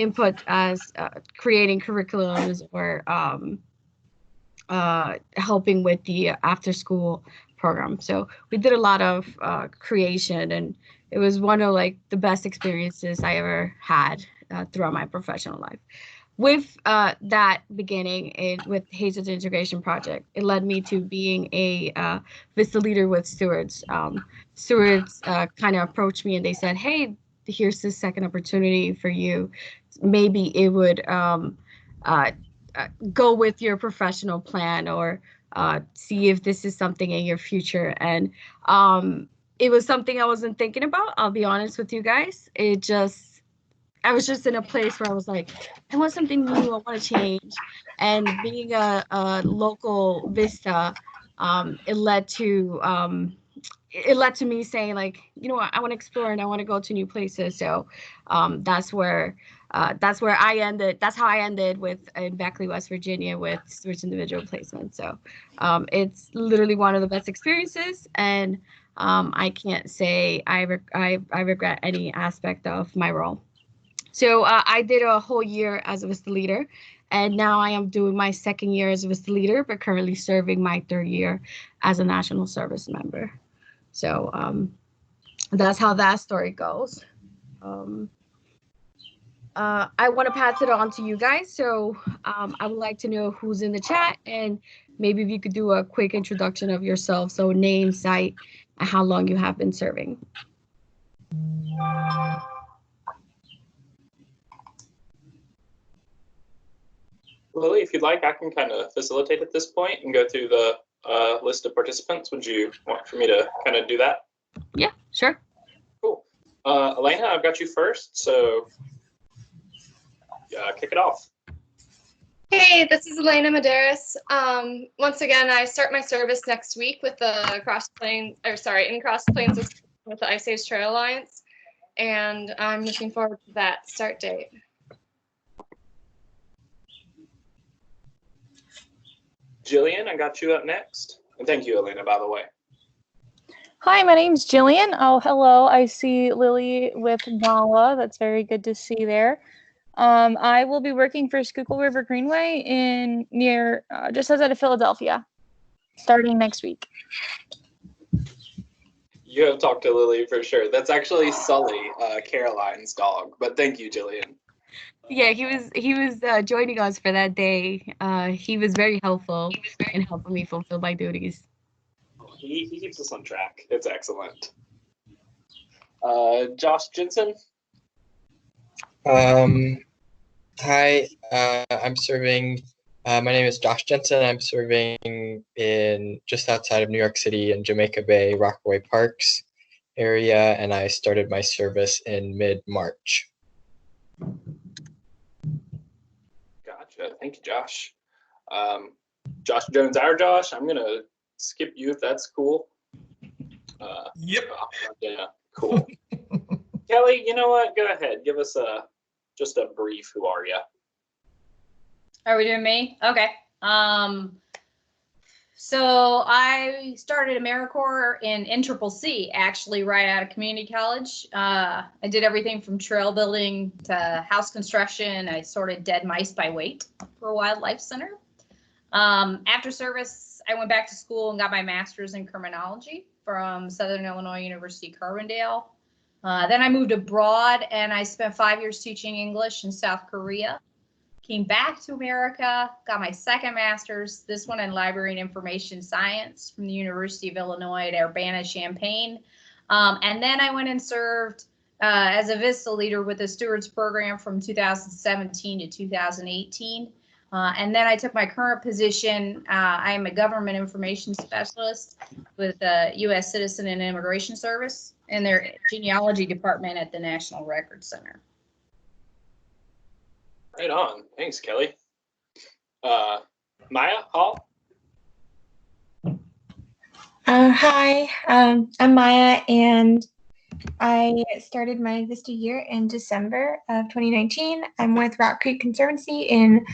input as creating curriculums or helping with the after school program. So we did a lot of creation, and it was one of like the best experiences I ever had throughout my professional life. With that beginning with Hazel's Integration Project, it led me to being a VISTA leader with stewards. Stewards kind of approached me and they said, hey, here's this second opportunity for you. Maybe it would go with your professional plan, or see if this is something in your future. And it was something I wasn't thinking about. I'll be honest with you guys. I was just in a place where I was like, I want something new. I want to change. And being a local Vista, it led to me saying like, you know what, I want to explore and I want to go to new places. So that's where I ended. That's how I ended in Beckley, West Virginia, with Stewards Individual Placement. So it's literally one of the best experiences, and I can't say I regret any aspect of my role. So I did a whole year as a VISTA leader, and now I am doing my second year as a VISTA leader, but currently serving my third year as a national service member. So that's how that story goes. I want to pass it on to you guys. So I would like to know who's in the chat, and maybe if you could do a quick introduction of yourself. So name, site, and how long you have been serving. Lily, if you'd like, I can kind of facilitate at this point and go through the list of participants. Would you want for me to kind of do that? Yeah, sure. Cool. Elena, I've got you first, so kick it off. Hey, this is Elena Medeiros. Once again, I start my service next week with the in Cross Plains with the Ice Age Trail Alliance, and I'm looking forward to that start date. Jillian, I got you up next. And thank you, Elena, by the way. Hi, my name's Jillian. Oh, hello. I see Lily with Nala. That's very good to see there. I will be working for Schuylkill River Greenway near just outside of Philadelphia, starting next week. You have talked to Lily for sure. That's actually Sully, Caroline's dog. But thank you, Jillian. Yeah, he was joining us for that day. He was very helpful in helping me fulfill my duties. He keeps us on track. It's excellent. Josh Jensen. Hi, I'm serving. My name is Josh Jensen. I'm serving in just outside of New York City in Jamaica Bay, Rockaway Parks area, and I started my service in mid-March. Gotcha. Thank you, Josh. Josh Jones, our Josh. I'm gonna skip you if that's cool. Yep. Yeah. Cool. Kelly, you know what? Go ahead. Give us just a brief. Who are you? Are we doing me? Okay. So I started AmeriCorps in NCCC, actually, right out of community college. I did everything from trail building to house construction. I sorted dead mice by weight for a wildlife center. After service, I went back to school and got my master's in criminology from Southern Illinois University, Carbondale. Then I moved abroad and I spent 5 years teaching English in South Korea. Came back to America, got my second master's, this one in library and information science from the University of Illinois at Urbana-Champaign. And then I went and served as a VISTA leader with the Stewards program from 2017 to 2018. And then I took my current position. I am a government information specialist with the U.S. Citizen and Immigration Service in their genealogy department at the National Record Center. Right on. Thanks, Kelly. Maya Hall. Hi, I'm Maya, and I started my VISTA year in December of 2019. I'm with Rock Creek Conservancy in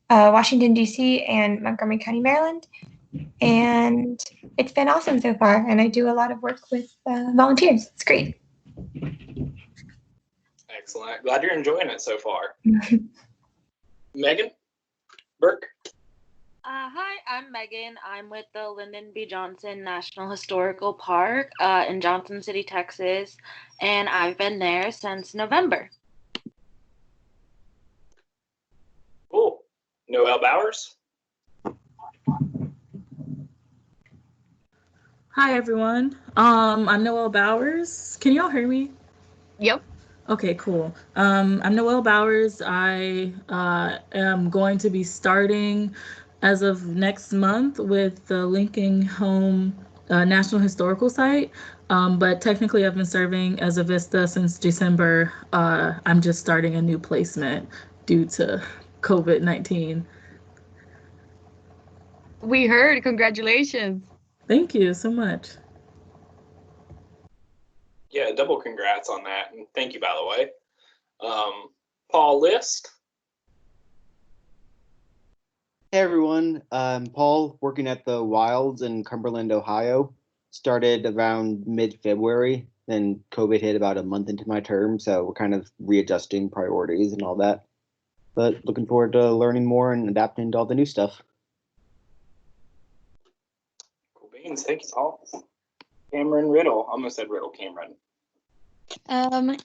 Washington, D.C. and Montgomery County, Maryland. And it's been awesome so far, and I do a lot of work with volunteers. It's great. Excellent. Glad you're enjoying it so far. Megan? Burke? Hi, I'm Megan. I'm with the Lyndon B. Johnson National Historical Park in Johnson City, Texas, and I've been there since November. Cool. Noelle Bowers? Hi, everyone. I'm Noelle Bowers. Can y'all hear me? Yep. Okay, cool. I'm Noelle Bowers. I am going to be starting as of next month with the Lincoln Home National Historical Site. But technically, I've been serving as a VISTA since December. I'm just starting a new placement due to COVID-19. We heard. Congratulations. Thank you so much. Yeah, double congrats on that. And thank you, by the way. Paul List? Hey everyone, I'm Paul, working at the Wilds in Cumberland, Ohio. Started around mid-February, then COVID hit about a month into my term, so we're kind of readjusting priorities and all that. But looking forward to learning more and adapting to all the new stuff. Cool beans. Thank you, Paul. Cameron Riddle. I almost said Riddle. Cameron.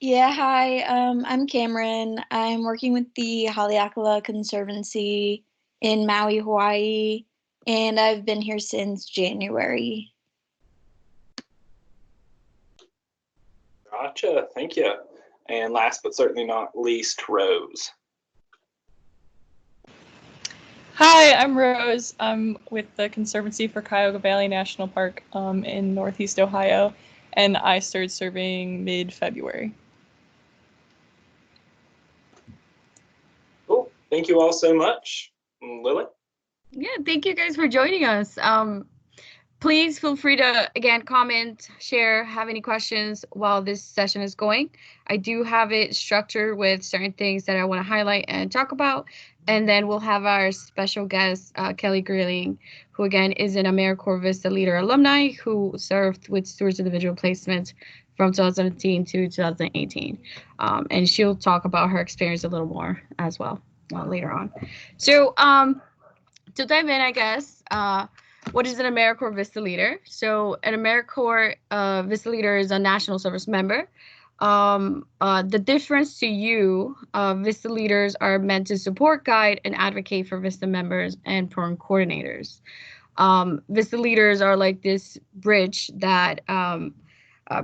Yeah, hi. I'm Cameron. I'm working with the Haleakala Conservancy in Maui, Hawaii, and I've been here since January. Gotcha. Thank you. And last but certainly not least, Rose. Hi, I'm Rose. I'm with the Conservancy for Cuyahoga Valley National Park in Northeast Ohio, and I started serving mid-February. Cool. Thank you all so much. Lily? Yeah, thank you guys for joining us. Please feel free to, again, comment, share, have any questions while this session is going. I do have it structured with certain things that I want to highlight and talk about. And then we'll have our special guest, Kelly Greeling, who, again, is an AmeriCorps VISTA Leader alumni who served with Stewards Individual Placement from 2017 to 2018. And she'll talk about her experience a little more as well later on. So to dive in, I guess, what is an AmeriCorps VISTA Leader? So an AmeriCorps VISTA Leader is a national service member. The difference to you, VISTA leaders are meant to support, guide, and advocate for VISTA members and program coordinators. VISTA leaders are like this bridge that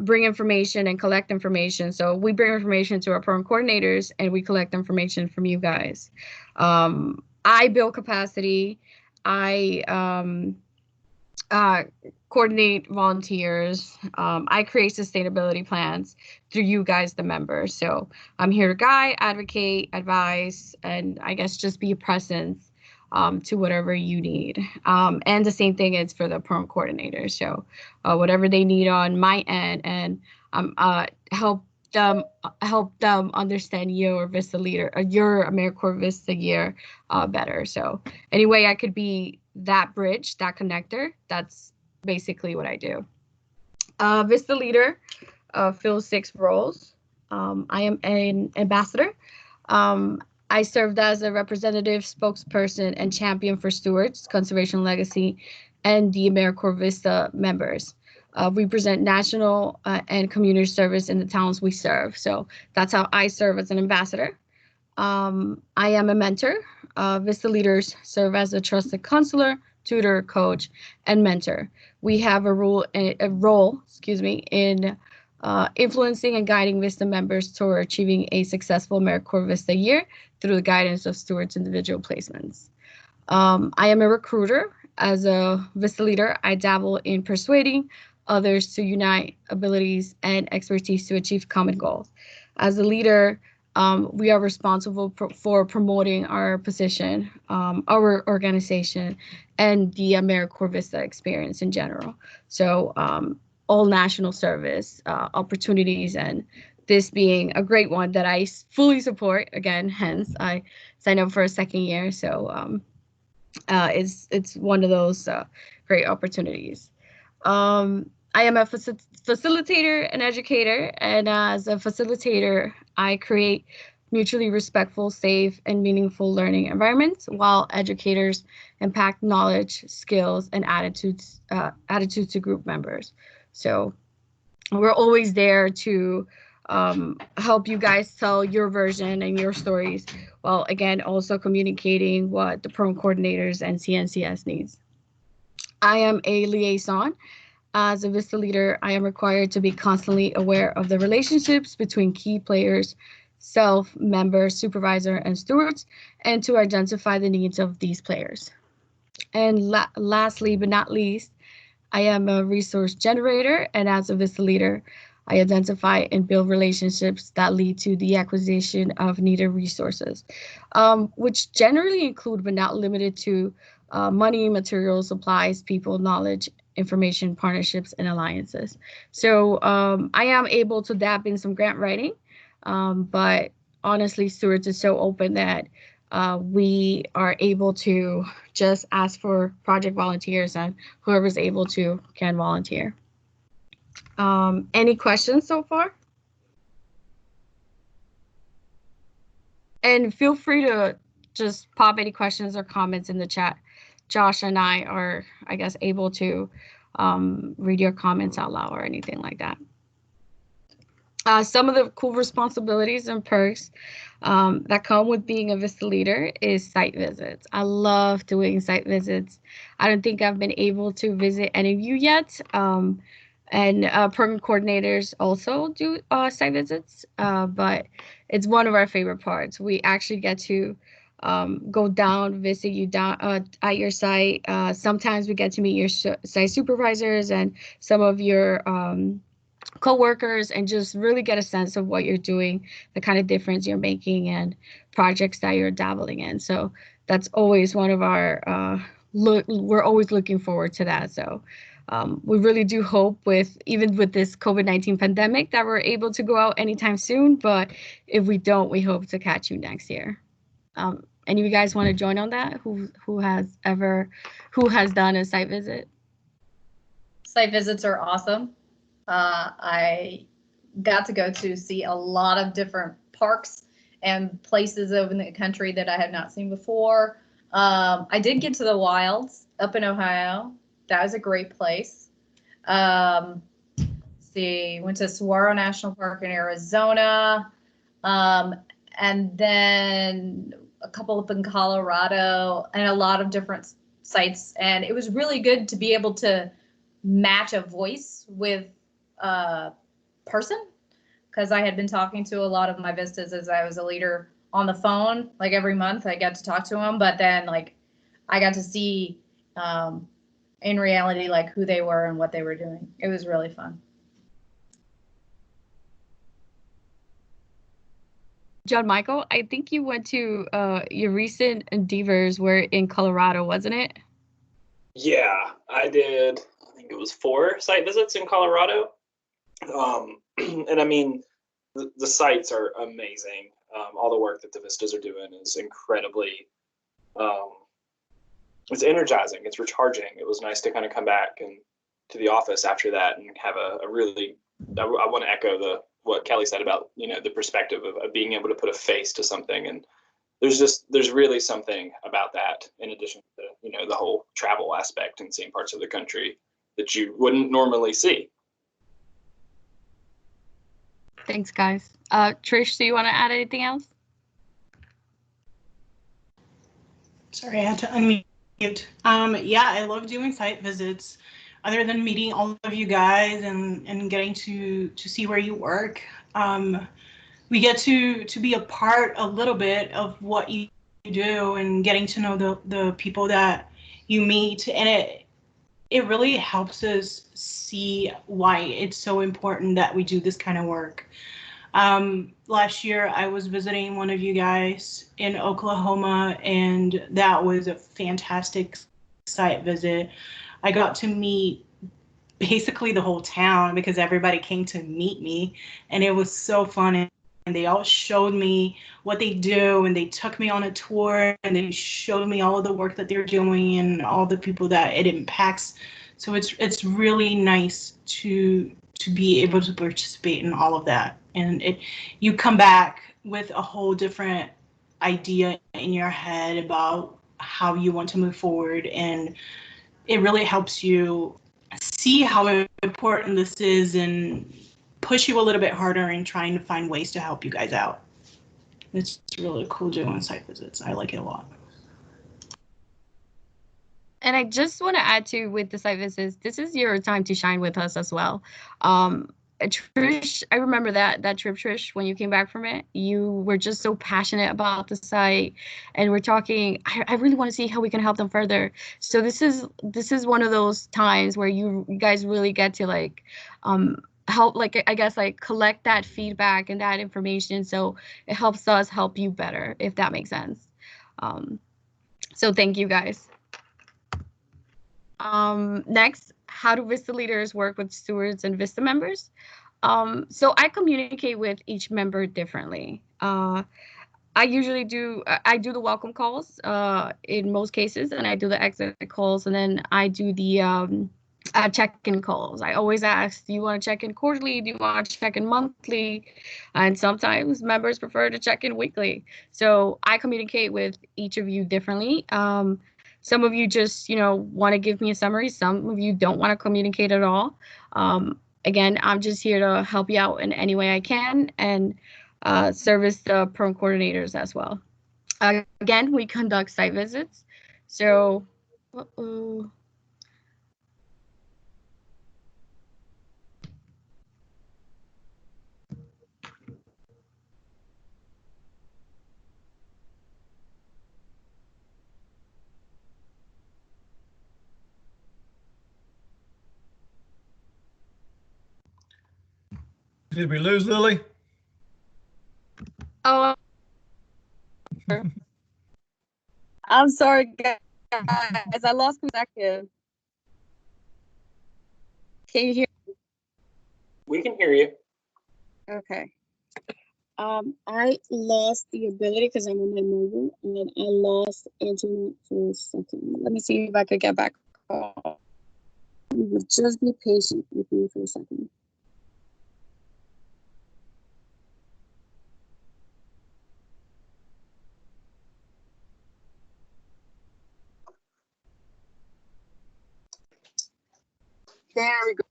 bring information and collect information. So we bring information to our program coordinators and we collect information from you guys. I build capacity. I coordinate volunteers. I create sustainability plans through you guys, the members. So I'm here to guide, advocate, advise, and I guess just be a presence to whatever you need. And the same thing is for the program coordinators. So whatever they need on my end, and help them understand your VISTA Leader, your AmeriCorps VISTA year better. So anyway, I could be that bridge, that connector. That's basically what I do. VISTA Leader fills 6 roles. I am an ambassador. I served as a representative, spokesperson, and champion for stewards, conservation legacy, and the AmeriCorps VISTA members. We present national and community service in the towns we serve. So that's how I serve as an ambassador. I am a mentor. VISTA leaders serve as a trusted counselor, tutor, coach, and mentor. We have a role in influencing and guiding VISTA members toward achieving a successful AmeriCorps VISTA year through the guidance of stewards individual placements. I am a recruiter. As a VISTA leader, I dabble in persuading others to unite abilities and expertise to achieve common goals. As a leader, we are responsible for promoting our position, our organization, and the AmeriCorps VISTA experience in general. So all national service opportunities, and this being a great one that I fully support. Again, hence I signed up for a second year. So it's one of those great opportunities. I am a facilitator and educator, and as a facilitator, I create mutually respectful, safe, and meaningful learning environments while educators impact knowledge, skills, and attitudes to group members. So we're always there to help you guys tell your version and your stories, while again also communicating what the program coordinators and CNCS needs. I am a liaison. As a VISTA leader, I am required to be constantly aware of the relationships between key players, self, member, supervisor, and stewards, and to identify the needs of these players. And lastly, but not least, I am a resource generator, and as a VISTA leader, I identify and build relationships that lead to the acquisition of needed resources, which generally include but not limited to money, materials, supplies, people, knowledge, information, partnerships, and alliances. So I am able to dab in some grant writing, but honestly, Stewards is so open that we are able to just ask for project volunteers, and whoever's able to can volunteer. Any questions so far? And feel free to just pop any questions or comments in the chat. Josh and I are, I guess, able to read your comments out loud or anything like that. Some of the cool responsibilities and perks that come with being a VISTA leader is site visits. I love doing site visits. I don't think I've been able to visit any of you yet. And program coordinators also do site visits, but it's one of our favorite parts. We actually get to go down, visit you down at your site. Sometimes we get to meet your site supervisors and some of your co-workers and just really get a sense of what you're doing, the kind of difference you're making, and projects that you're dabbling in. So that's always one of our we're always looking forward to that. So we really do hope even with this COVID-19 pandemic that we're able to go out anytime soon. But if we don't, we hope to catch you next year. Any of you guys want to join on that? Who has done a site visit? Site visits are awesome. I got to go to see a lot of different parks and places over in the country that I had not seen before. I did get to the wilds up in Ohio. That was a great place. Went to Saguaro National Park in Arizona, and then a couple up in Colorado, and a lot of different sites. And it was really good to be able to match a voice with a person, because I had been talking to a lot of my VISTAs as I was a leader on the phone. Like every month I got to talk to them, but then like I got to see in reality like who they were and what they were doing. It was really fun. John Michael, I think you went to your recent endeavors were in Colorado, wasn't it? Yeah, I did. I think it was 4 site visits in Colorado. And I mean, the sites are amazing. All the work that the VISTAs are doing is incredibly, it's energizing, it's recharging. It was nice to kind of come back and to the office after that and have a really, I want to echo what Kelly said about, the perspective of being able to put a face to something. And there's really something about that, in addition to, the whole travel aspect and seeing parts of the country that you wouldn't normally see. Thanks, guys. Trish, do you want to add anything else? Sorry, I had to unmute. Yeah, I love doing site visits. Other than meeting all of you guys and getting to see where you work, we get to be a part a little bit of what you do and getting to know the people that you meet, and it really helps us see why it's so important that we do this kind of work. Last year I was visiting one of you guys in Oklahoma, and that was a fantastic site visit. I got to meet basically the whole town because everybody came to meet me, and it was so fun. And they all showed me what they do, and they took me on a tour, and they showed me all of the work that they're doing and all the people that it impacts. So it's really nice to be able to participate in all of that. and you come back with a whole different idea in your head about how you want to move forward, and it really helps you see how important this is and push you a little bit harder in trying to find ways to help you guys out. It's really cool doing site visits. I like it a lot. And I just want to add to with the site visits, this is your time to shine with us as well. Trish, I remember that trip, Trish, when you came back from it, you were just so passionate about the site, and we're talking, I really want to see how we can help them further. So this is one of those times where you guys really get to like help, like, I guess, like collect that feedback and that information, so it helps us help you better, if that makes sense. So thank you guys. Next, how do VISTA leaders work with stewards and VISTA members? So I communicate with each member differently. I usually do the welcome calls in most cases, and I do the exit calls, and then I do the check-in calls. I always ask, do you want to check in quarterly? Do you want to check in monthly? And sometimes members prefer to check in weekly. So I communicate with each of you differently. Some of you just, want to give me a summary. Some of you don't want to communicate at all. Again, I'm just here to help you out in any way I can, and service the program coordinators as well. Again, we conduct site visits. So, Did we lose Lily? Oh, I'm sorry, guys. I lost perspective. Can you hear me? We can hear you. Okay. I lost the ability because I'm on my mobile, and I lost internet for a second. Let me see if I could get back on. Just be patient with me for a second. There we go.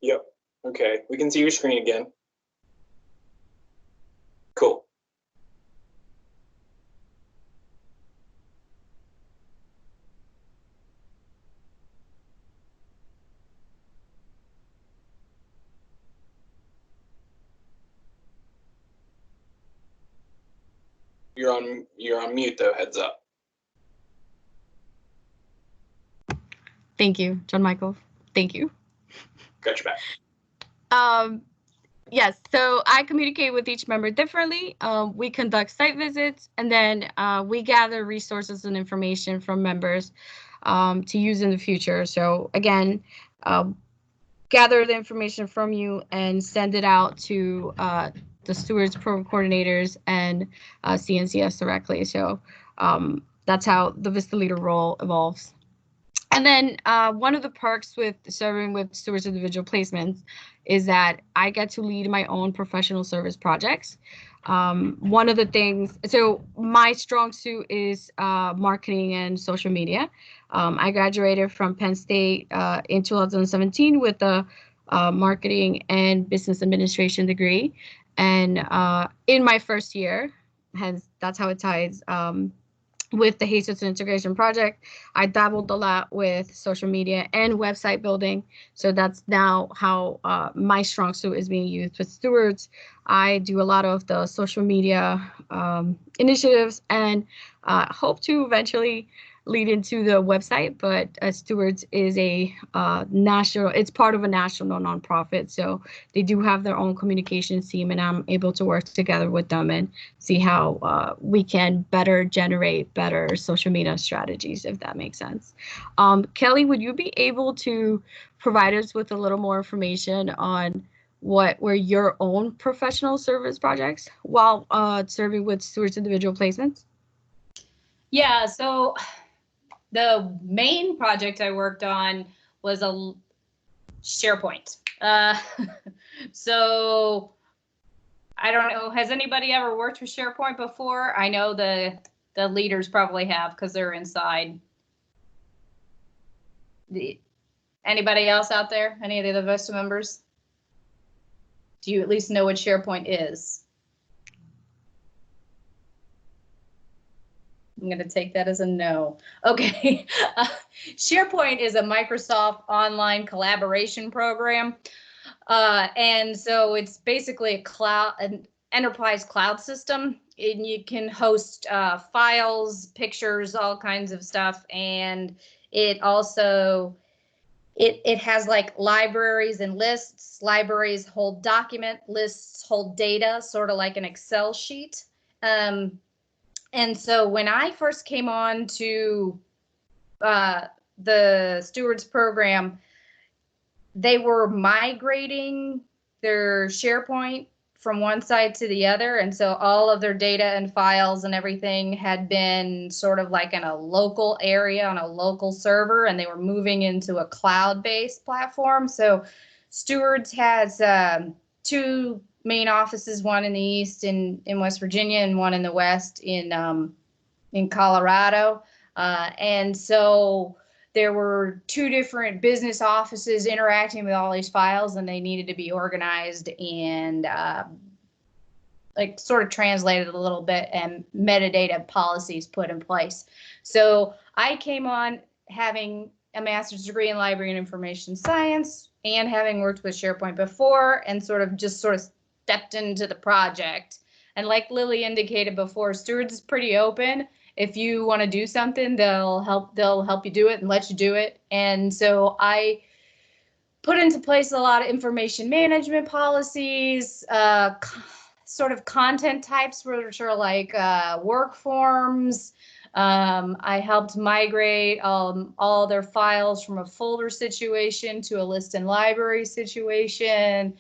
Yep. Okay. We can see your screen again. Cool. You're on mute though, heads up. thank you, John Michael. Thank you. Got your back. Yes, so I communicate with each member differently. We conduct site visits, and then we gather resources and information from members to use in the future. So again, gather the information from you and send it out to the stewards, program coordinators, and CNCS directly. So that's how the VISTA Leader role evolves. And then one of the perks with serving with stewards individual placements is that I get to lead my own professional service projects. One of the things, so my strong suit is marketing and social media. I graduated from Penn State in 2017 with a marketing and business administration degree. And in my first year, hence that's how it ties, with the Jesus Integration Project, I dabbled a lot with social media and website building. So that's now how my strong suit is being used with stewards. I do a lot of the social media initiatives, and hope to eventually lead into the website, but Stewards is a national, it's part of a national nonprofit. So they do have their own communications team, and I'm able to work together with them and see how we can better generate better social media strategies, if that makes sense. Kelly, would you be able to provide us with a little more information on what were your own professional service projects while serving with Stewards individual placements? Yeah, so the main project I worked on was a SharePoint. Uh, so I don't know. Has anybody ever worked with SharePoint before? I know the leaders probably have because they're inside. Anybody else out there? Any of the other VISTA members? Do you at least know what SharePoint is? I'm going to take that as a no. Okay. SharePoint is a Microsoft online collaboration program. And so it's basically an enterprise cloud system, and you can host files, pictures, all kinds of stuff. And it also, it has like libraries and lists. Libraries hold document, lists hold data, sort of like an Excel sheet. And so when I first came on to the Stewards program, they were migrating their SharePoint from one side to the other. And so all of their data and files and everything had been sort of like in a local area on a local server, and they were moving into a cloud-based platform. So Stewards has two main offices, one in the east in West Virginia and one in the west in Colorado. And so there were two different business offices interacting with all these files, and they needed to be organized and like sort of translated a little bit and metadata policies put in place. So I came on having a master's degree in library and information science and having worked with SharePoint before, and sort of stepped into the project. And like Lily indicated before, Stewards is pretty open. If you want to do something, they'll help you do it and let you do it. And so I put into place a lot of information management policies, sort of content types, which are like work forms. I helped migrate all their files from a folder situation to a list and library situation,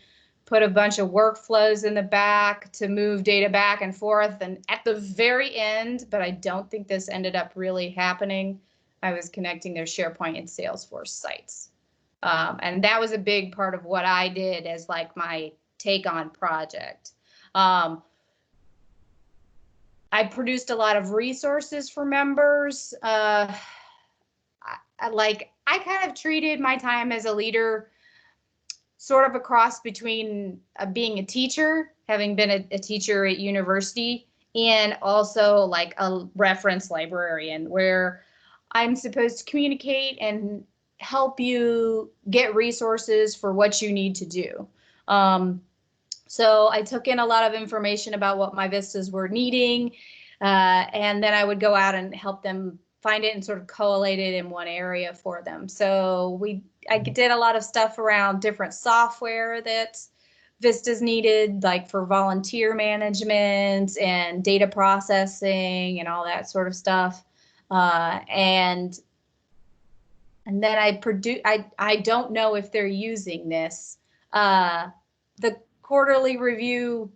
put a bunch of workflows in the back to move data back and forth. And at the very end, but I don't think this ended up really happening, I was connecting their SharePoint and Salesforce sites. And that was a big part of what I did as like my take on project. I produced a lot of resources for members. I kind of treated my time as a leader sort of a cross between being a teacher, having been a teacher at university, and also like a reference librarian, where I'm supposed to communicate and help you get resources for what you need to do. So I took in a lot of information about what my VISTAs were needing, and then I would go out and help them find it and sort of collate it in one area for them. So I did a lot of stuff around different software that VISTAs needed, like for volunteer management and data processing and all that sort of stuff. And then I don't know if they're using this. The quarterly review.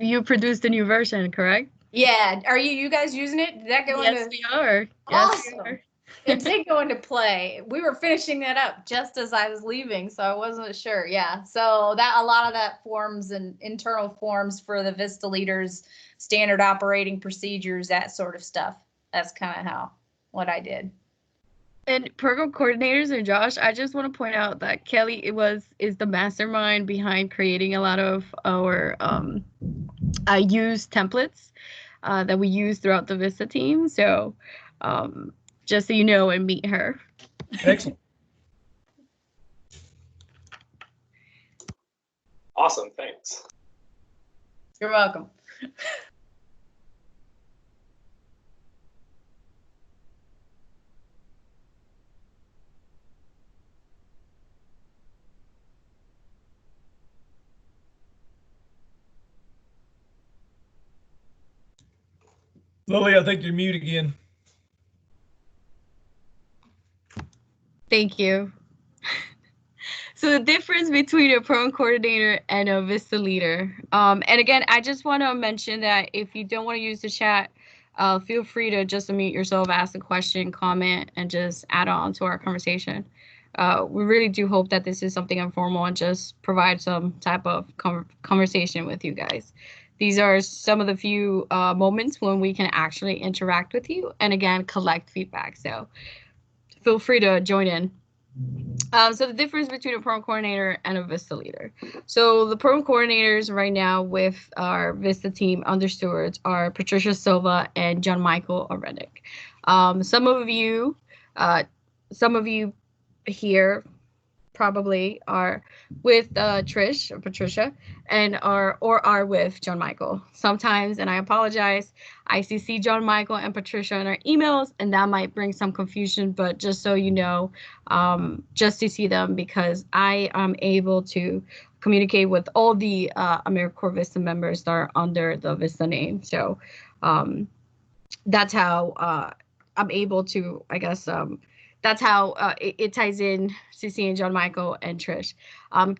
You produced a new version, correct? Yeah. Are you guys using it? Did that go into? Yes, we are. Awesome. Yes, we are. It did go into play. We were finishing that up just as I was leaving, so I wasn't sure. Yeah. So that a lot of that forms and internal forms for the VISTA leaders, standard operating procedures, that sort of stuff. That's kind of what I did. And program coordinators, and Josh, I just want to point out that Kelly is the mastermind behind creating a lot of our used templates that we use throughout the VISTA team. So just so you know, and meet her. Excellent. Awesome, thanks. You're welcome. Lily, I think you're mute again. Thank you. So the difference between a program coordinator and a VISTA leader. And again, I just want to mention that if you don't want to use the chat, feel free to just unmute yourself, ask a question, comment, and just add on to our conversation. we really do hope that this is something informal and just provide some type of conversation with you guys. These are some of the few moments when we can actually interact with you and again collect feedback. So feel free to join in. So the difference between a program coordinator and a VISTA leader. So the program coordinators right now with our VISTA team under stewards are Patricia Silva and John Michael Arenick. Some of you here probably are with Trish or Patricia and are with John Michael. Sometimes, and I apologize, I CC John Michael and Patricia in our emails, and that might bring some confusion, but just so you know, just to see them, because I am able to communicate with all the AmeriCorps VISTA members that are under the VISTA name. So that's how I'm able to, I guess, that's how it ties in CC and John Michael and Trish.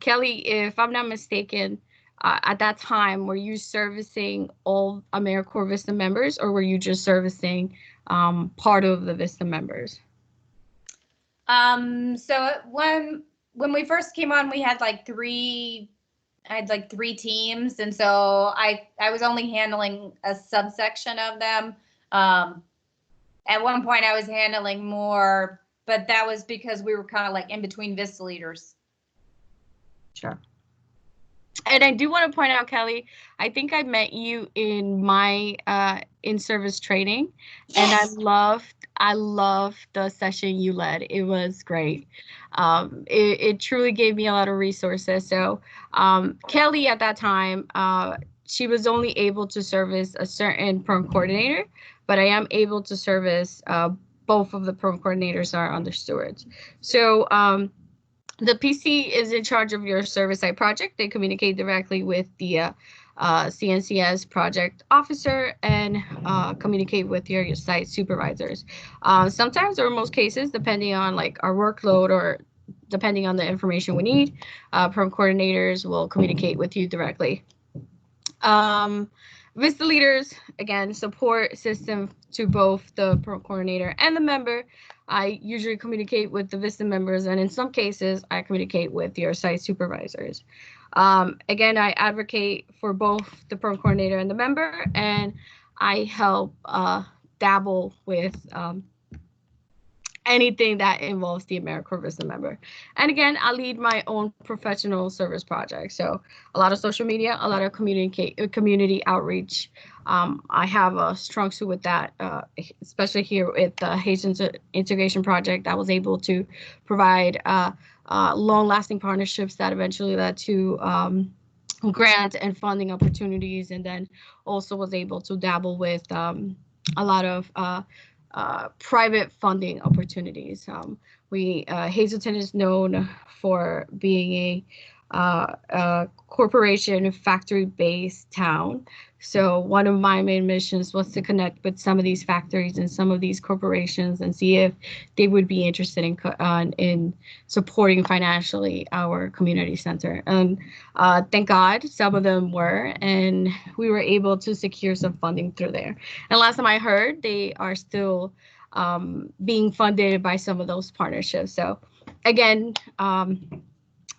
Kelly, if I'm not mistaken, at that time, were you servicing all AmeriCorps VISTA members, or were you just servicing part of the VISTA members? So when we first came on, we had like three teams, and so I was only handling a subsection of them. At one point, I was handling more, but that was because we were kind of like in between VISTA leaders. Sure. And I do want to point out, Kelly, I think I met you in my in-service training, and I loved the session you led. It was great. It truly gave me a lot of resources. So Kelly at that time, she was only able to service a certain program coordinator, but I am able to service both of the program coordinators are under stewards. So the PC is in charge of your service site project. They communicate directly with the CNCS project officer and communicate with your site supervisors. Sometimes, or in most cases, depending on like our workload or depending on the information we need, program coordinators will communicate with you directly. VISTA leaders, again, support system to both the program coordinator and the member. I usually communicate with the VISTA members, and in some cases, I communicate with your site supervisors. Again, I advocate for both the program coordinator and the member, and I help dabble with anything that involves the AmeriCorps VISTA member. And again, I lead my own professional service project. So a lot of social media, a lot of community outreach. I have a strong suit with that, especially here with the Haitian Integration Project. I was able to provide long-lasting partnerships that eventually led to grant and funding opportunities, and then also was able to dabble with a lot of private funding opportunities. Hazleton is known for being a corporation factory-based town. So one of my main missions was to connect with some of these factories and some of these corporations and see if they would be interested in supporting financially our community center. And thank God some of them were, and we were able to secure some funding through there. And last time I heard, they are still being funded by some of those partnerships. So again,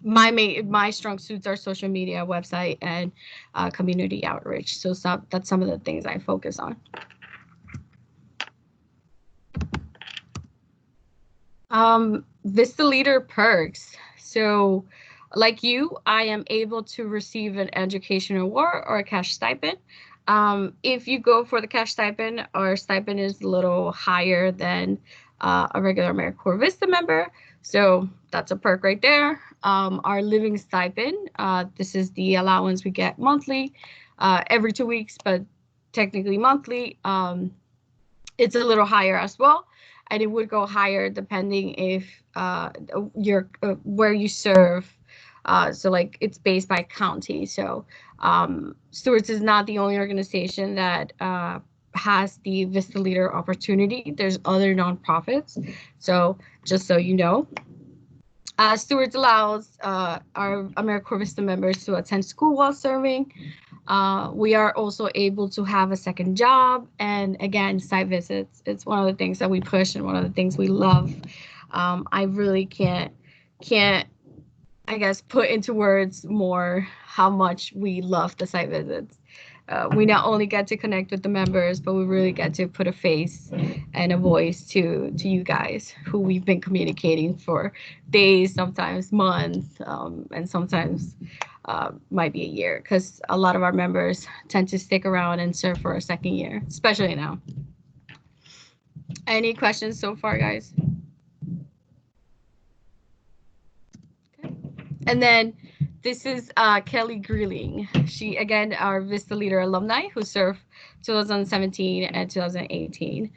my strong suits are social media, website, and community outreach. So that's some of the things I focus on. VISTA Leader perks. So like you, I am able to receive an education award or a cash stipend. If you go for the cash stipend, our stipend is a little higher than a regular AmeriCorps VISTA member. So that's a perk right there. Our living stipend, this is the allowance we get monthly, every 2 weeks, but technically monthly. It's a little higher as well, and it would go higher depending if where you serve. So like it's based by county. So Stewards is not the only organization that has the VISTA Leader opportunity. There's other nonprofits. So just so you know, Stewards allows our AmeriCorps VISTA members to attend school while serving. We are also able to have a second job, and again, site visits. It's one of the things that we push and one of the things we love. I really can't can't, I guess, put into words more how much we love the site visits. We not only get to connect with the members, but we really get to put a face and a voice to you guys who we've been communicating for days, sometimes months, and sometimes might be a year, because a lot of our members tend to stick around and serve for a second year, especially now. Any questions so far, guys? Okay. And then this is Kelly Greeling. She, again, our VISTA Leader alumni who served 2017 and 2018.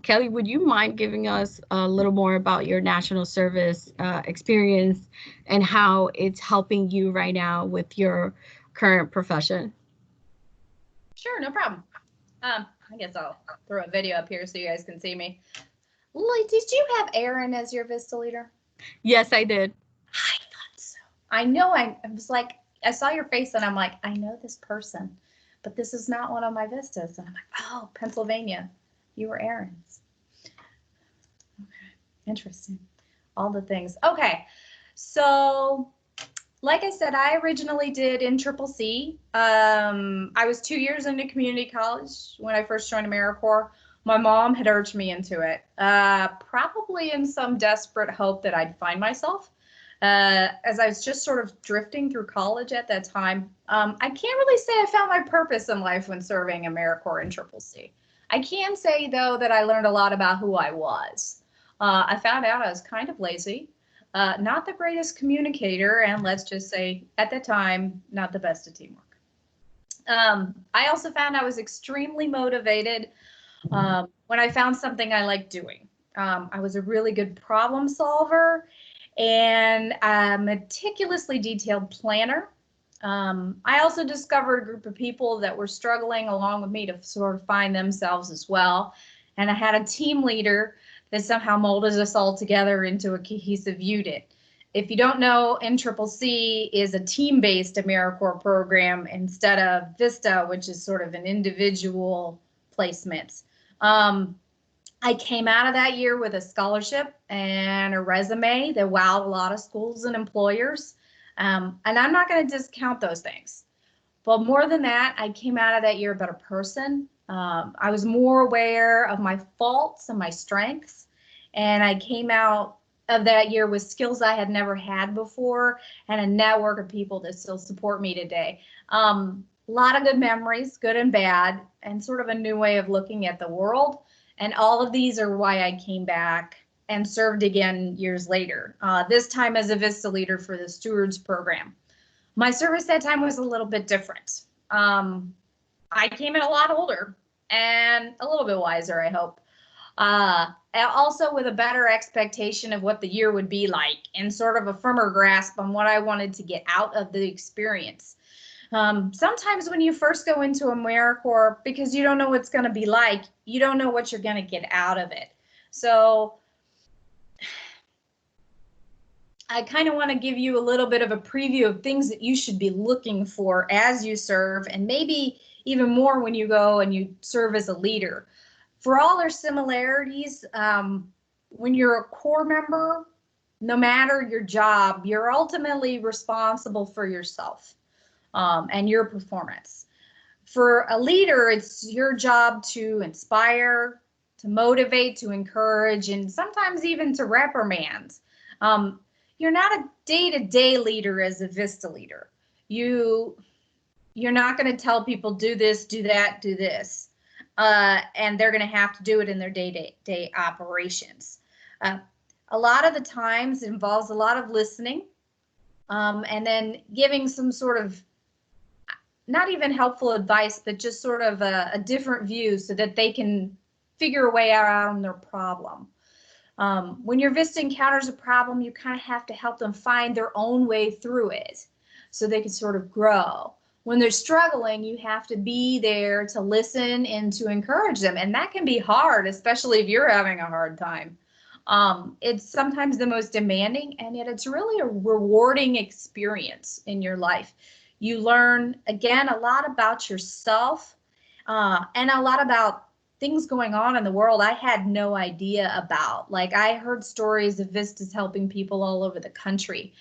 Kelly, would you mind giving us a little more about your national service experience and how it's helping you right now with your current profession? Sure, no problem. I guess I'll throw a video up here so you guys can see me. Lily, did you have Aaron as your VISTA Leader? Yes, I did. I thought so. I know. I was like, I saw your face and I'm like, I know this person, but this is not one of my Vistas. And I'm like, oh, Pennsylvania, you were Aaron's. Okay, interesting. All the things. Okay, so like I said, I originally did in CCC. I was 2 years into community college when I first joined AmeriCorps. My mom had urged me into it, probably in some desperate hope that I'd find myself. As I was just sort of drifting through college at that time, I can't really say I found my purpose in life when serving AmeriCorps in CCC. I can say, though, that I learned a lot about who I was. I found out I was kind of lazy, not the greatest communicator, and let's just say, at the time, not the best at teamwork. I also found I was extremely motivated when I found something I liked doing. I was a really good problem solver and a meticulously detailed planner. I also discovered a group of people that were struggling along with me to sort of find themselves as well. And I had a team leader that somehow molded us all together into a cohesive unit. If you don't know, NCCC is a team-based AmeriCorps program instead of VISTA, which is sort of an individual placement. I came out of that year with a scholarship and a resume that wowed a lot of schools and employers. And I'm not going to discount those things. But more than that, I came out of that year a better person. I was more aware of my faults and my strengths. And I came out of that year with skills I had never had before and a network of people that still support me today. A lot of good memories, good and bad, and sort of a new way of looking at the world. And all of these are why I came back and served again years later, this time as a VISTA Leader for the Stewards Program. My service that time was a little bit different. I came in a lot older and a little bit wiser, I hope. Also with a better expectation of what the year would be like and sort of a firmer grasp on what I wanted to get out of the experience. Sometimes when you first go into AmeriCorps, because you don't know what it's going to be like, you don't know what you're going to get out of it. So I kind of want to give you a little bit of a preview of things that you should be looking for as you serve, and maybe even more when you go and you serve as a leader. For all our similarities, when you're a Corps member, no matter your job, you're ultimately responsible for yourself. And your performance. For a leader, it's your job to inspire, to motivate, to encourage, and sometimes even to reprimand. You're not a day-to-day leader as a VISTA Leader. You're not going to tell people do this, do that, do this, and they're going to have to do it in their day-to-day operations. A lot of the times it involves a lot of listening, and then giving some sort of not even helpful advice, but just sort of a different view so that they can figure a way around their problem. When your VISTA encounters a problem, you kind of have to help them find their own way through it so they can sort of grow. When they're struggling, you have to be there to listen and to encourage them. And that can be hard, especially if you're having a hard time. It's sometimes the most demanding, and yet it's really a rewarding experience in your life. You learn, again, a lot about yourself and a lot about things going on in the world I had no idea about. Like I heard stories of Vistas helping people all over the country.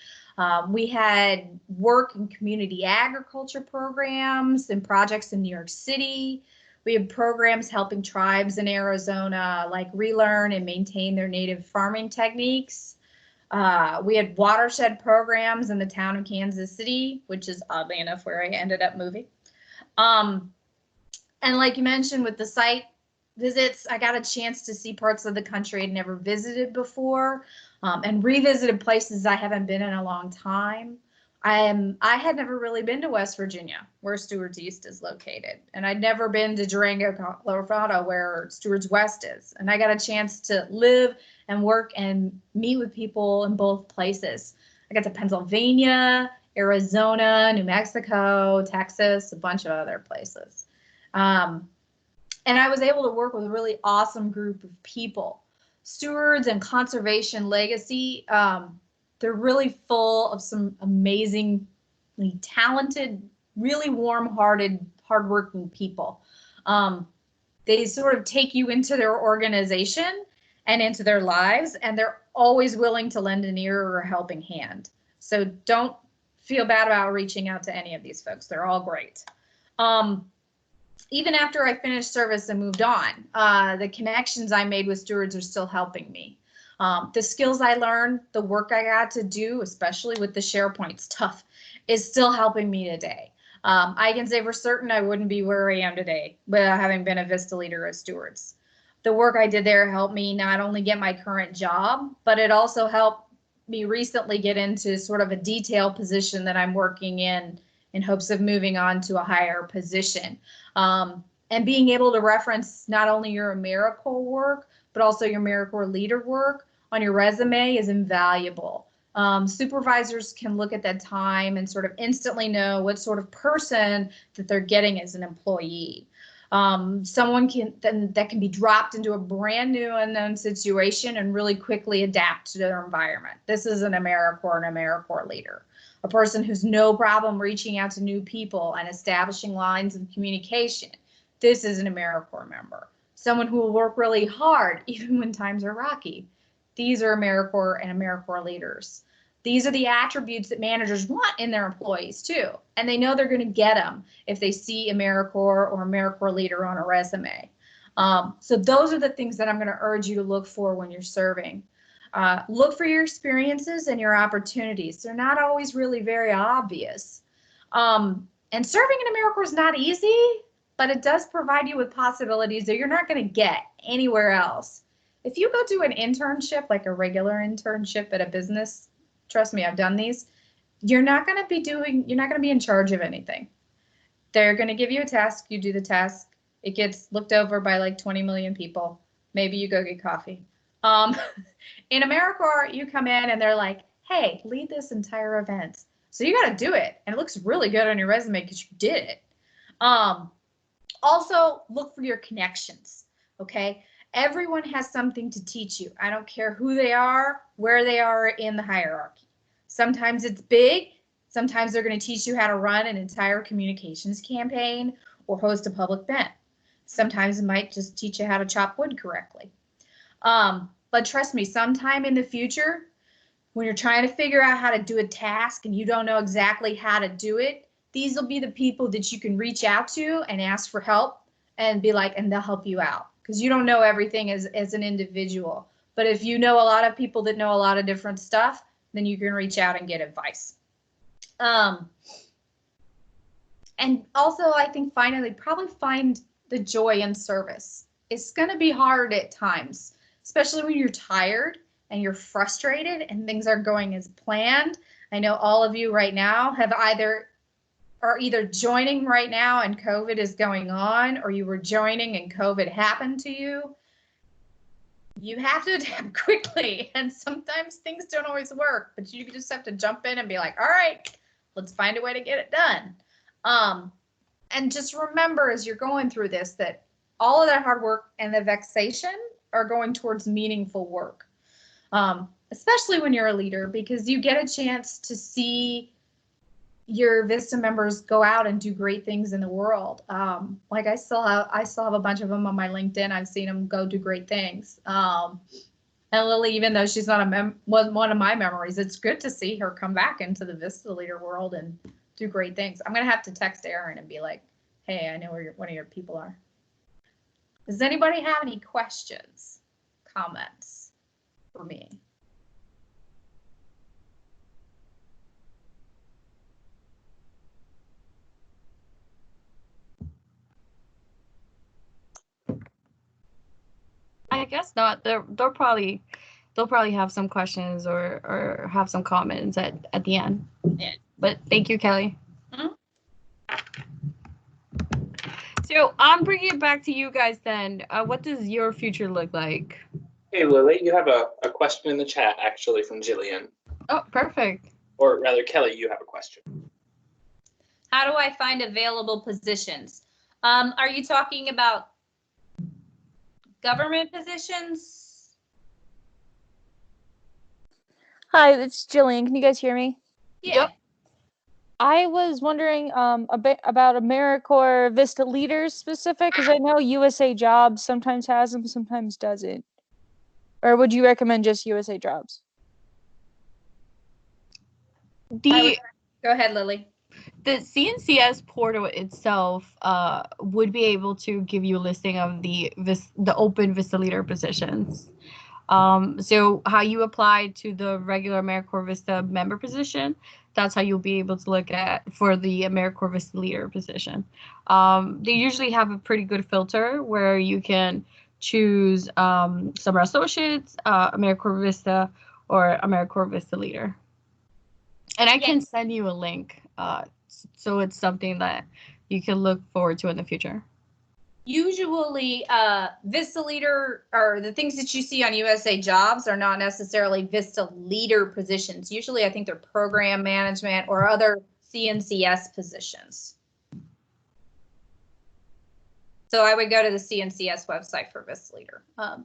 We had work in community agriculture programs and projects in New York City. We had programs helping tribes in Arizona like relearn and maintain their native farming techniques. We had watershed programs in the town of Kansas City, which is oddly enough where I ended up moving. And like you mentioned with the site visits, I got a chance to see parts of the country I'd never visited before, and revisited places I haven't been in a long time. I had never really been to West Virginia, where Stewart's East is located, and I'd never been to Durango, Colorado, where Stewart's West is. And I got a chance to live and work and meet with people in both places. I got to Pennsylvania, Arizona, New Mexico, Texas, a bunch of other places. And I was able to work with a really awesome group of people. Stewards and Conservation Legacy, they're really full of some amazingly talented, really warm-hearted, hardworking people. They sort of take you into their organization and into their lives, and they're always willing to lend an ear or a helping hand. So don't feel bad about reaching out to any of these folks. They're all great. Even after I finished service and moved on, the connections I made with stewards are still helping me. The skills I learned, the work I got to do, especially with the SharePoint stuff, is still helping me today. I can say for certain I wouldn't be where I am today without having been a VISTA leader of stewards. The work I did there helped me not only get my current job, but it also helped me recently get into sort of a detail position that I'm working in hopes of moving on to a higher position. And being able to reference not only your AmeriCorps work, but also your AmeriCorps leader work on your resume is invaluable. Supervisors can look at that time and sort of instantly know what sort of person that they're getting as an employee. Someone that can be dropped into a brand new unknown situation and really quickly adapt to their environment. This is an AmeriCorps and AmeriCorps leader. A person who's no problem reaching out to new people and establishing lines of communication. This is an AmeriCorps member. Someone who will work really hard even when times are rocky. These are AmeriCorps and AmeriCorps leaders. These are the attributes that managers want in their employees too, and they know they're going to get them if they see AmeriCorps or AmeriCorps leader on a resume. So those are the things that I'm going to urge you to look for when you're serving. Look for your experiences and your opportunities. They're not always really very obvious. And serving in AmeriCorps is not easy, but it does provide you with possibilities that you're not going to get anywhere else. If you go do an internship, like a regular internship at a business, trust me, I've done these, you're not going to be in charge of anything. They're going to give you a task, you do the task, it gets looked over by like 20 million people. Maybe you go get coffee. In AmeriCorps, you come in and they're like, hey, lead this entire event. So you got to do it. And it looks really good on your resume because you did it. Also, look for your connections, okay? Everyone has something to teach you. I don't care who they are, where they are in the hierarchy. Sometimes it's big. Sometimes they're going to teach you how to run an entire communications campaign or host a public event. Sometimes it might just teach you how to chop wood correctly. But trust me, sometime in the future, when you're trying to figure out how to do a task and you don't know exactly how to do it, these will be the people that you can reach out to and ask for help and be like, and they'll help you out. Because you don't know everything as an individual. But if you know a lot of people that know a lot of different stuff, then you can reach out and get advice. And also, I think finally, probably find the joy in service. It's going to be hard at times, especially when you're tired and you're frustrated and things aren't going as planned. I know all of you right now are either joining right now and COVID is going on, or you were joining and COVID happened to you. You have to adapt quickly, and sometimes things don't always work, but you just have to jump in and be like, all right, let's find a way to get it done. And just remember as you're going through this that all of that hard work and the vexation are going towards meaningful work, especially when you're a leader, because you get a chance to see your Vista members go out and do great things in the world. Like I still have a bunch of them on my LinkedIn. I've seen them go do great things. And Lily, even though she's not one of my memories, it's good to see her come back into the Vista Leader world and do great things. I'm gonna have to text Erin and be like, "Hey, I know where one of your people are." Does anybody have any questions, comments for me? I guess not. They'll probably have some questions or have some comments at the end. Yeah. But thank you, Kelly. Mhm. So I'm bringing it back to you guys then. What does your future look like? Hey, Lily, you have a question in the chat, actually, from Jillian. Oh, perfect. Or rather, Kelly, you have a question. How do I find available positions? Are you talking about government positions? Hi, it's Jillian. Can you guys hear me? Yeah. Yep. I was wondering a bit about AmeriCorps Vista Leaders specific, because I know USA Jobs sometimes has them, sometimes doesn't. Or would you recommend just USA Jobs? Go ahead, Lily. The CNCS portal itself would be able to give you a listing of the open Vista Leader positions. So how you apply to the regular AmeriCorps Vista member position, that's how you'll be able to look at for the AmeriCorps Vista Leader position. They usually have a pretty good filter where you can choose Summer Associates, AmeriCorps Vista, or AmeriCorps Vista Leader. And I can send you a link, so it's something that you can look forward to in the future. Usually, Vista Leader, or the things that you see on USA Jobs, are not necessarily Vista Leader positions. Usually, I think they're program management or other CNCS positions. So I would go to the CNCS website for Vista Leader.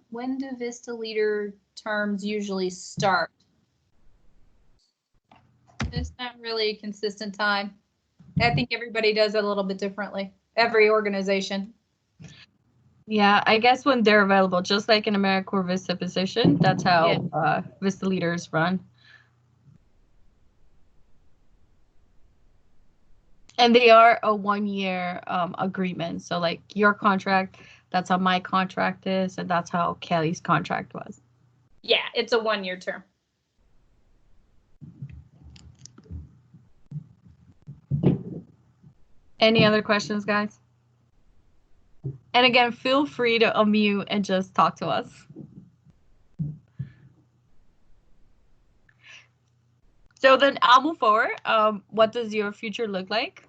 When do Vista Leader terms usually start? It's not really a consistent time. I think everybody does it a little bit differently. Every organization. Yeah, I guess when they're available, just like an AmeriCorps Vista position, that's how Vista Leaders run. And they are a 1-year agreement. So like your contract, that's how my contract is, and that's how Kelly's contract was. Yeah, it's a 1-year term. Any other questions, guys? And again, feel free to unmute and just talk to us. So then I'll move forward. What does your future look like?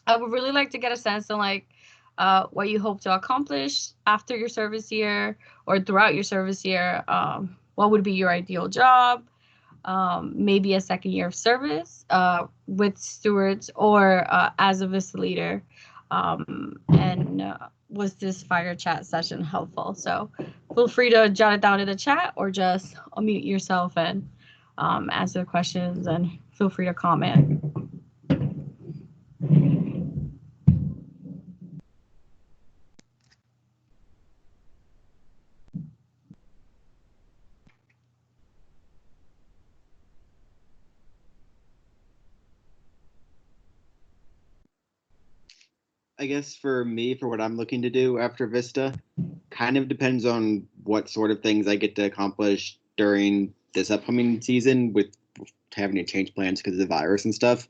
I would really like to get a sense on like what you hope to accomplish after your service year or throughout your service year. What would be your ideal job? Maybe a second year of service with stewards or as a Vista Leader. Was this fire chat session helpful? So feel free to jot it down in the chat or just unmute yourself and answer the questions, and feel free to comment. I guess for me, for what I'm looking to do after Vista, kind of depends on what sort of things I get to accomplish during this upcoming season with having to change plans because of the virus and stuff.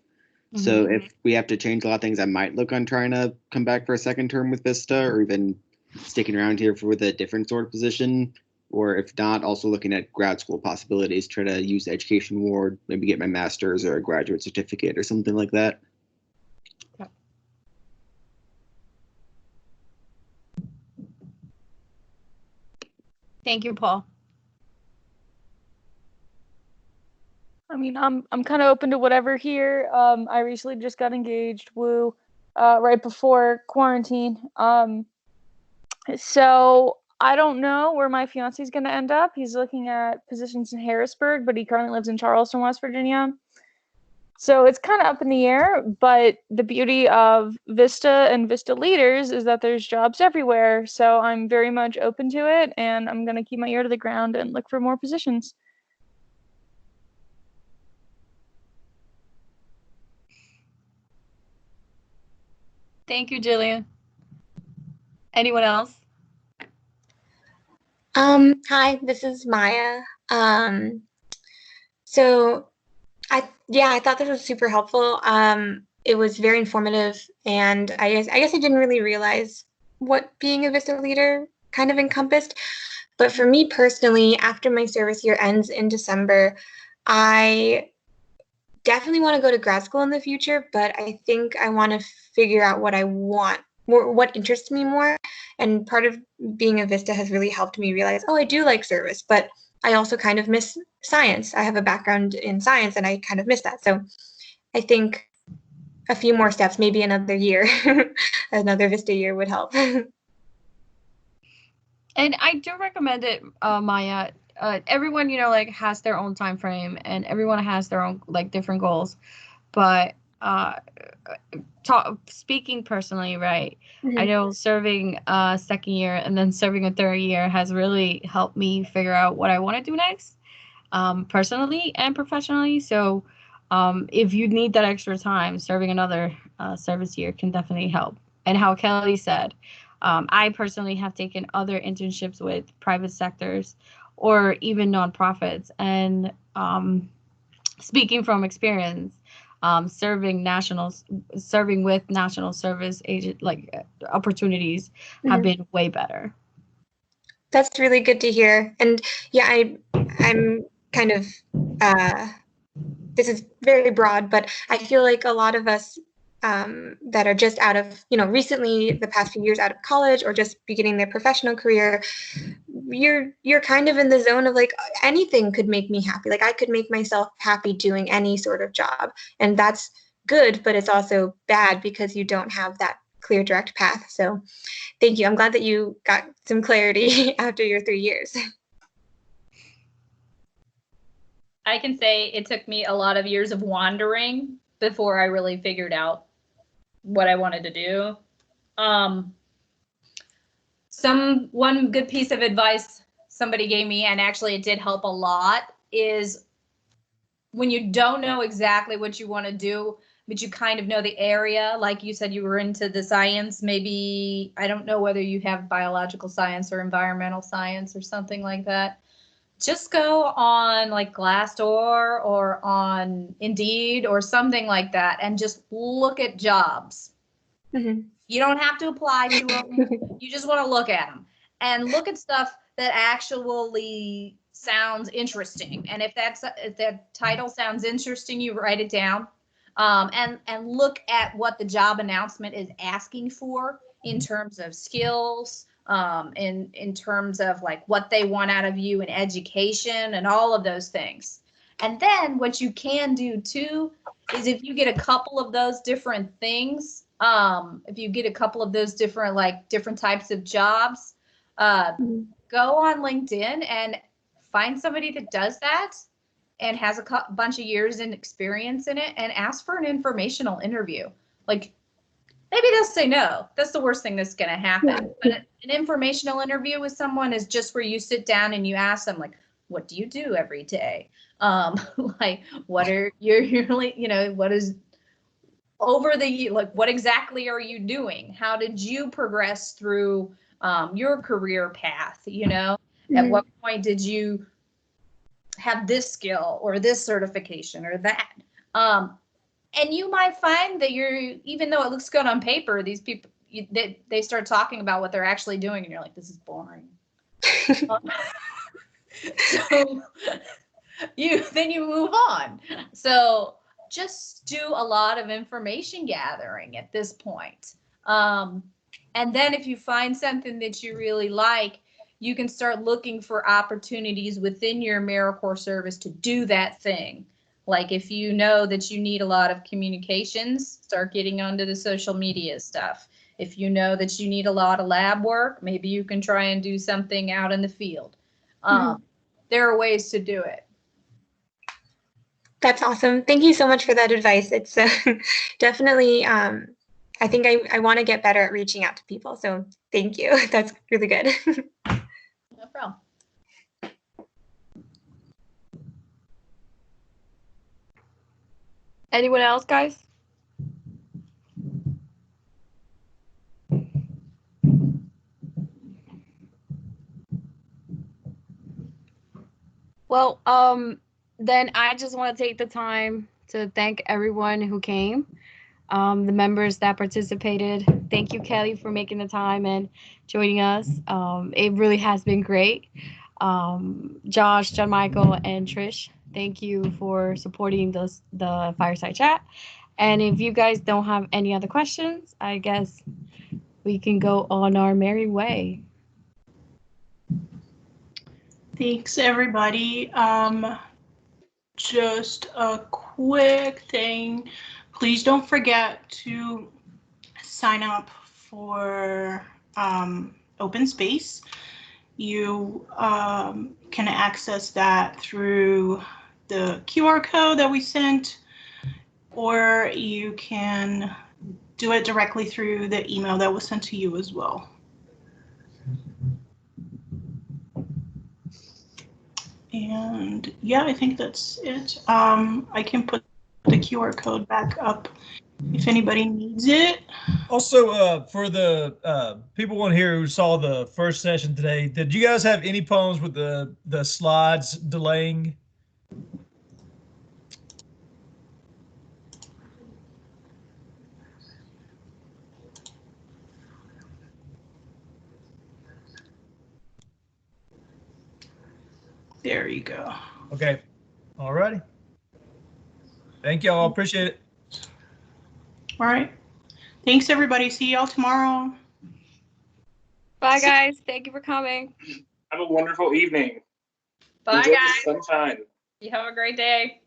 Mm-hmm. So if we have to change a lot of things, I might look on trying to come back for a second term with Vista, or even sticking around here with a different sort of position. Or if not, also looking at grad school possibilities, try to use the education award, maybe get my master's or a graduate certificate or something like that. Thank you, Paul. I mean, I'm kind of open to whatever here. I recently just got engaged, right before quarantine. So I don't know where my fiance is going to end up. He's looking at positions in Harrisburg, but he currently lives in Charleston, West Virginia. So it's kind of up in the air, but the beauty of VISTA and VISTA Leaders is that there's jobs everywhere. So I'm very much open to it, and I'm going to keep my ear to the ground and look for more positions. Thank you, Jillian. Anyone else? Hi, this is Maya. So I thought this was super helpful. It was very informative, and I guess I didn't really realize what being a VISTA leader kind of encompassed. But for me personally, after my service year ends in December, I definitely want to go to grad school in the future, but I think I want to figure out what I want, what interests me more. And part of being a VISTA has really helped me realize, oh, I do like service, but I also kind of miss science. I have a background in science and I kind of miss that. So I think a few more steps, maybe another year, another VISTA year would help. And I do recommend it, Maya. Everyone, like, has their own time frame, and everyone has their own, like, different goals. But speaking personally, right? I know serving a second year and then serving a third year has really helped me figure out what I want to do next, personally and professionally. So if you need that extra time, serving another service year can definitely help. And how Kelly said, I personally have taken other internships with private sectors or even nonprofits. And speaking from experience, serving with national service agent opportunities have been way better. That's really good to hear. And yeah, I'm kind of this is very broad, but I feel like a lot of us that are just out of, recently the past few years out of college or just beginning their professional career, you're kind of in the zone of like anything could make me happy. Like I could make myself happy doing any sort of job, and that's good, but it's also bad because you don't have that clear direct path. So thank you. I'm glad that you got some clarity after your 3 years. I can say it took me a lot of years of wandering before I really figured out what I wanted to do. One good piece of advice somebody gave me, and actually it did help a lot, is when you don't know exactly what you want to do, but you kind of know the area, like you said you were into the science, maybe, I don't know whether you have biological science or environmental science or something like that. Just go on like Glassdoor or on Indeed or something like that and just look at jobs. You don't have to apply to them. You just want to look at them and look at stuff that actually sounds interesting. And if that title sounds interesting, you write it down, and look at what the job announcement is asking for in terms of skills, in terms of like what they want out of you in education and all of those things. And then what you can do too is if you get a couple of those different things, if you get a couple of those different types of jobs, go on LinkedIn and find somebody that does that and has a bunch of years in experience in it and ask for an informational interview. Like, maybe they'll say no. That's the worst thing that's going to happen. But an informational interview with someone is just where you sit down and you ask them, like, what do you do every day? Like, what are what is over the, like, what exactly are you doing? How did you progress through your career path? At what point did you have this skill or this certification or that? And you might find that even though it looks good on paper, these people, they start talking about what they're actually doing, and you're like, this is boring. So then you move on. So just do a lot of information gathering at this point. And then if you find something that you really like, you can start looking for opportunities within your AmeriCorps service to do that thing. Like if you know that you need a lot of communications, start getting onto the social media stuff. If you know that you need a lot of lab work, maybe you can try and do something out in the field. There are ways to do it. That's awesome. Thank you so much for that advice. It's definitely, I think I want to get better at reaching out to people. So thank you. That's really good. No problem. Anyone else, guys? Well, then I just want to take the time to thank everyone who came, the members that participated. Thank you, Kelly, for making the time and joining us. It really has been great. Josh, John Michael, and Trish, thank you for supporting the Fireside Chat. And if you guys don't have any other questions, I guess we can go on our merry way. Thanks, everybody. Just a quick thing. Please don't forget to sign up for Open Space. You can access that through the QR code that we sent, or you can do it directly through the email that was sent to you as well. And yeah, I think that's it. I can put the QR code back up if anybody needs it. Also, for the people on here who saw the first session today, did you guys have any problems with the slides delaying? There you go. Okay. All righty. Thank y'all. Appreciate it. All right. Thanks, everybody. See y'all tomorrow. Bye, guys. Thank you for coming. Have a wonderful evening. Bye, Enjoy guys. the sunshine. You have a great day.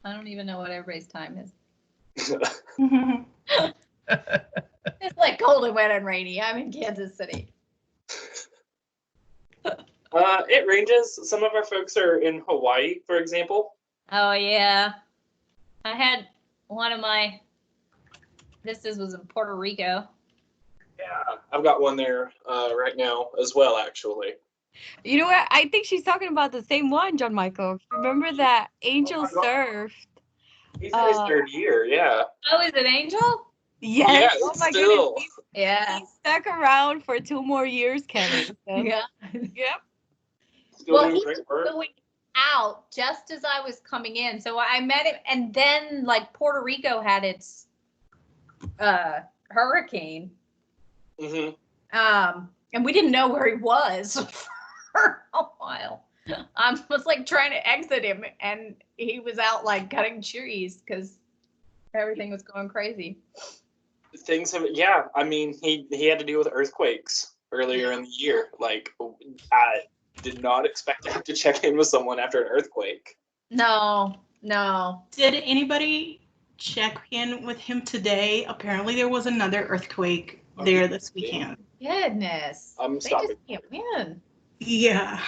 I don't even know what everybody's time is. It's like cold and wet and rainy. I'm in Kansas City. It ranges. Some of our folks are in Hawaii, for example. Oh, yeah. I had one of my vistas was in Puerto Rico. Yeah, I've got one there right now as well, actually. You know what? I think she's talking about the same one, John Michael. Remember that Angel surfed? He's in his third year, yeah. Oh, is it Angel? Yes. Yeah, Oh my still. goodness. Yeah. He stuck around for 2 more years, Kelly. So, Yeah. Yep. Still Well, doing he great was work. going out just as I was coming in. So I met him, and then like Puerto Rico had its hurricane. Mm-hmm. And we didn't know where he was for a while. I was like trying to exit him, and he was out like cutting trees because everything was going crazy. Things have, yeah. I mean, he had to deal with earthquakes earlier in the year. Like, I did not expect to have to check in with someone after an earthquake. No. Did anybody check in with him today? Apparently, there was another earthquake there this weekend. Goodness. I'm They stopping. just can't win. Yeah.